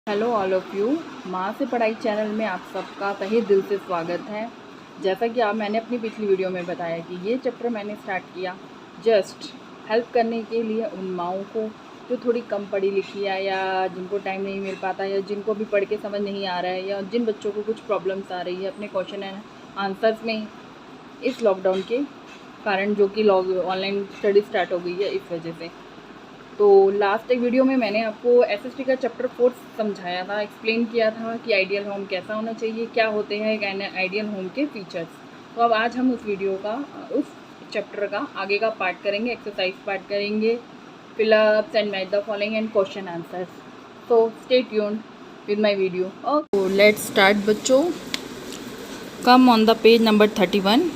Hello all of you. माँ से पढ़ाई चैनल में आप सबका तहे दिल से स्वागत है। जैसा कि मैंने अपनी पिछली वीडियो में बताया कि ये चैप्टर मैंने स्टार्ट किया जस्ट हेल्प करने के लिए उन माँओं को जो थोड़ी कम पढ़ी लिखी है या जिनको टाइम नहीं मिल पाता या जिनको भी पढ़ के समझ नहीं आ रहा है या जिन बच्चों को कुछ प्रॉब्लम्स आ रही है अपने क्वेश्चन एंड आंसर्स में इस लॉकडाउन के कारण, जो कि ऑनलाइन स्टडी स्टार्ट हो गई है इस वजह से। तो लास्ट एक वीडियो में मैंने आपको एसएसटी का चैप्टर 4 समझाया था, एक्सप्लेन किया था कि आइडियल होम कैसा होना चाहिए, क्या होते हैं एक आइडियल होम के फीचर्स। तो अब आज हम उस वीडियो का उस चैप्टर का आगे का पार्ट करेंगे, एक्सरसाइज पार्ट करेंगे, fill ups and match the following and question answers. So stay tuned with my video. Okay, let's start बच्चों। Come on the page number 31,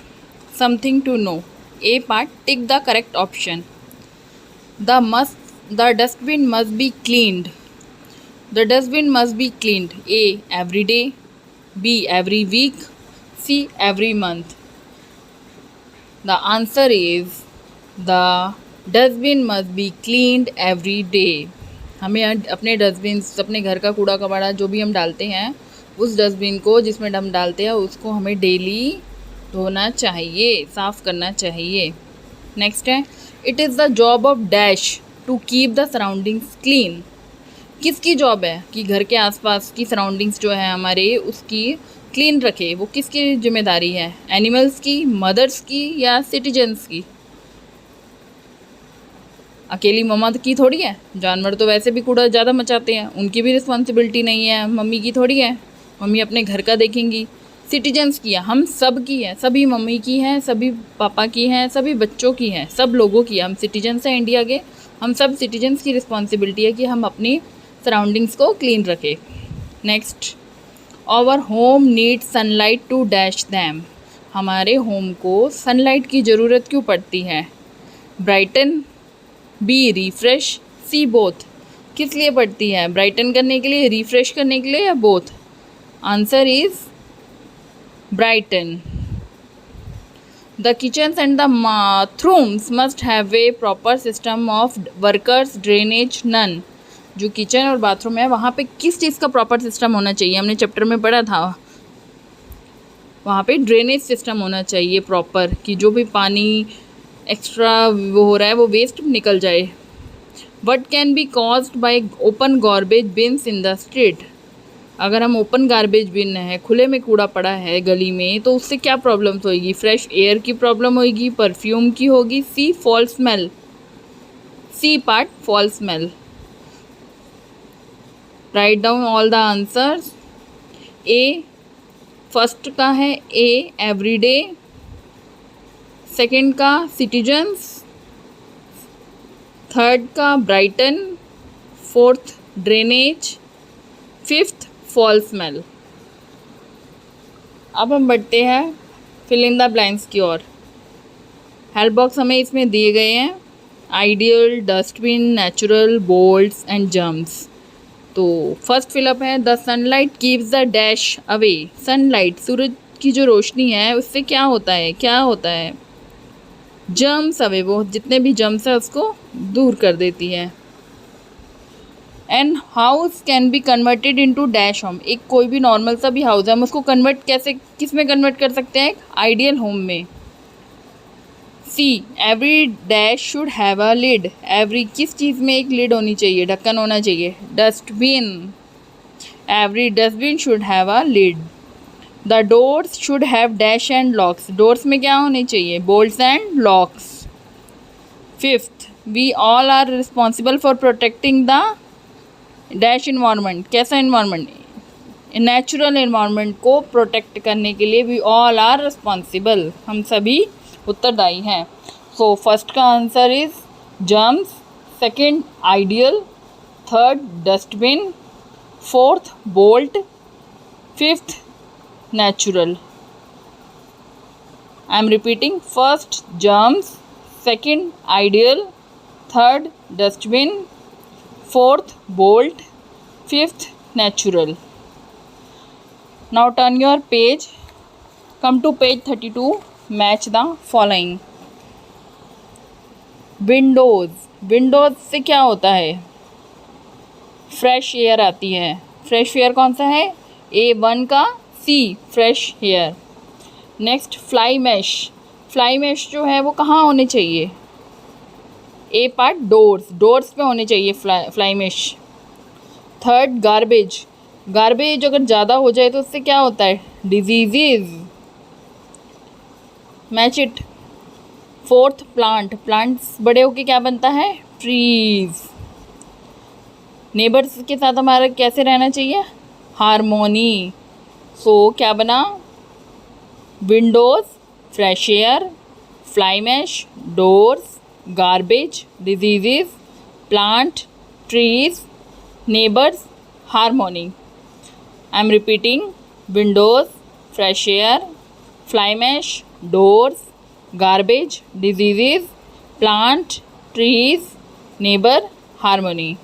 something to know. A part, tick the correct option. The dustbin must be cleaned. The dustbin must be cleaned. A. Every day. B. Every week. C. Every month. The answer is the dustbin must be cleaned every day. हमें अपने dustbin, अपने घर का कूड़ा कबाड़ा जो भी हम डालते हैं, उस डस्टबिन को जिसमें हम डालते हैं उसको हमें डेली धोना चाहिए, साफ़ करना चाहिए। नेक्स्ट है, it is the job of dash to keep the surroundings clean. किसकी जॉब है कि घर के आसपास की सराउंडिंग्स जो है हमारे उसकी क्लीन रखे? वो किसकी जिम्मेदारी है? एनिमल्स की, मदर्स की या सिटीजन्स की? अकेली मम्मा की थोड़ी है, जानवर तो वैसे भी कूड़ा ज़्यादा मचाते हैं, उनकी भी रिस्पॉन्सिबिलिटी नहीं है, मम्मी की थोड़ी है, मम्मी अपने घर का देखेंगी। सिटीजन्स की है, हम सब की है, सभी मम्मी की है, सभी पापा की है, सभी बच्चों की है, सब लोगों की है। हम सिटीजन्स हैं इंडिया के, हम सब सिटीजन्स की रिस्पॉन्सिबिलिटी है कि हम अपनी सराउंडिंग्स को क्लीन रखें। Next, our home need sunlight to dash them. हमारे होम को सनलाइट की ज़रूरत क्यों पड़ती है? Brighten, B refresh, C both. किस लिए पड़ती है? ब्राइटन करने के लिए, रिफ्रेश करने के लिए या both? Answer is brighten. The kitchens and the bathrooms must have a proper system of workers drainage none. जो किचन और बाथरूम है वहाँ पे किस चीज़ का प्रॉपर सिस्टम होना चाहिए? हमने चैप्टर में पढ़ा था, वहाँ पे ड्रेनेज सिस्टम होना चाहिए प्रॉपर, कि जो भी पानी एक्स्ट्रा वो हो रहा है वो वेस्ट निकल जाए। What can be caused by open garbage beans in the street. अगर हम ओपन गार्बेज बिन है, खुले में कूड़ा पड़ा है गली में, तो उससे क्या प्रॉब्लम्स होगी? फ्रेश एयर की प्रॉब्लम होगी, परफ्यूम की होगी, C foul smell. C part, foul smell. Write down all the answers. A first का है ए एवरीडे, सेकंड का सिटीजन्स, थर्ड का brighten, fourth drainage, fifth foul smell. अब हम बढ़ते हैं फिल इन द ब्लैंक्स की ओर। हेल्प बॉक्स हमें इसमें दिए गए हैं, ideal, dustbin, natural, bolts and germs. तो फर्स्ट फिलअप है, the sunlight keeps the dash away. Sunlight, सूरज की जो रोशनी है उससे क्या होता है? क्या होता है? जर्म्स अवे, वो जितने भी जर्म्स है उसको दूर कर देती है। And house can be converted into dash home. एक कोई भी नॉर्मल सा भी हाउस है, हम उसको कन्वर्ट कैसे, किस में कन्वर्ट कर सकते हैं? आइडियल होम में। C every dash should have a lid. Every किस चीज़ में एक लिड होनी चाहिए, ढक्कन होना चाहिए? Dustbin. Every dustbin should have a lid. The doors should have dash and locks. Doors में क्या होने चाहिए? Bolts and locks. Fifth, we all are responsible for protecting the dash environment. कैसा इन्वायरमेंट? नेचुरल इन्वायरमेंट को protect करने के लिए we all are responsible, हम सभी उत्तरदायी हैं। सो फर्स्ट का answer is germs, second ideal, third dustbin, fourth bolt, fifth natural. I am repeating, first germs, second ideal, third dustbin, fourth bolt, fifth natural. Now turn your page, come to page 32, match the following. Windows, Windows से क्या होता है? Fresh air आती है, fresh air कौन सा है? A1 का C, fresh air. Next fly mesh. Fly mesh जो है वो कहाँ होने चाहिए? ए पार्ट डोर्स, डोर्स पे होने चाहिए fly mesh. Third garbage. Garbage अगर ज़्यादा हो जाए तो उससे क्या होता है? Disease. Match it. Fourth plant. Plants बड़े होके क्या बनता है? ट्रीज। नेबर्स के साथ हमारा कैसे रहना चाहिए? हारमोनी। सो क्या बना? Windows, fresh air, fly mesh, doors, garbage, disease, plant, trees, neighbours, harmony. I am repeating: windows, fresh air, fly mesh, doors, garbage, diseases, plant, trees, neighbor, harmony.